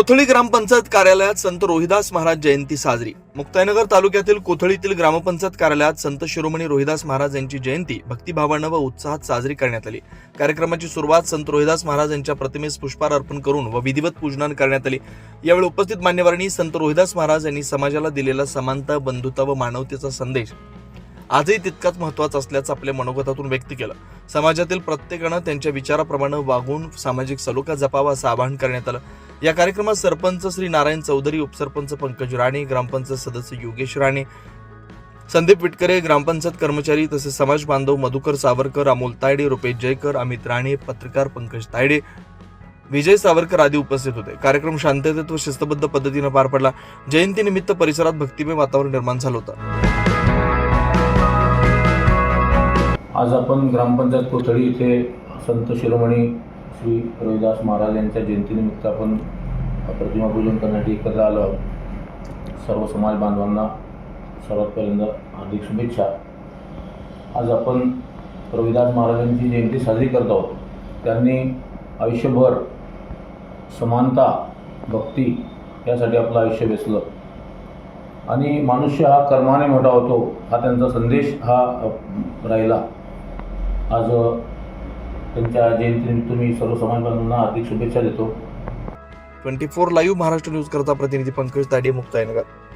कोथळी ग्रामपंचायत कार्यालयात संत रोहिदास महाराज जयंती साजरी। मुक्ताईनगर तालुक्यातील कोथळीतील ग्रामपंचायत कार्यालयात संत शिरोमणी रोहिदास महाराज यांची जयंती भक्तिभावानं व उत्साहात साजरी करण्यात आली। कार्यक्रमाची सुरुवात संत रोहिदास महाराज यांच्या प्रतिमेस पुष्पहार अर्पण करून व विधिवत पूजन करण्यात आले। यावेळी उपस्थित मान्यवरांनी संत रोहिदास महाराज यांनी समाजाला दिलेला समानता, बंधुता व मानवतेचा संदेश आजही तितकाच महत्त्वाचा असल्याचं आपल्या मनोगतातून व्यक्त केलं। समाजातील प्रत्येकानं त्यांच्या विचाराप्रमाणे वागून सामाजिक सलोखा जपावा असं आवाहन करण्यात आलं। या कार्यक्रमात सरपंच श्री नारायण चौधरी, उपसरपंच पंकज राणे, ग्रामपंचायत सदस्य योगेश राणे, संदीप विटकरे, ग्रामपंचायत कर्मचारी तसेच समाज बांधव मधुकर सावरकर, अमोल तायडे, रुपेश जयकर, अमित राणे, पत्रकार पंकज तायडे, विजय सावरकर आदी उपस्थित होते। कार्यक्रम शांततेत व शिस्तबद्ध पद्धतीने पार पडला। जयंतीनिमित्त परिसरात भक्तिमय वातावरण निर्माण झालं होतं। आज आपण ग्रामपंचायत कोथळी इथे संत शिरोमणी श्री रोहिदास महाराज यांच्या जयंतीनिमित्त आपण प्रतिमा पूजन करण्यासाठी एकत्र आलो। सर्व समाज बांधवांना सर्वात पहिल्यांदा हार्दिक शुभेच्छा। आज आपण रोहिदास महाराजांची जयंती साजरी करत आहोत। त्यांनी आयुष्यभर समानता, भक्ती यासाठी आपलं आयुष्य वेचलं आणि मनुष्य हा कर्माने मोठा होतो हा त्यांचा संदेश हा राहिला। आज त्यांच्या जयंतीनिमित्त मी सर्व समाज बांधवांना हार्दिक शुभेच्छा देतो। 24 लाईव्ह महाराष्ट्र न्यूज करता प्रतिनिधी पंकज तायडे, मुक्ताईनगर।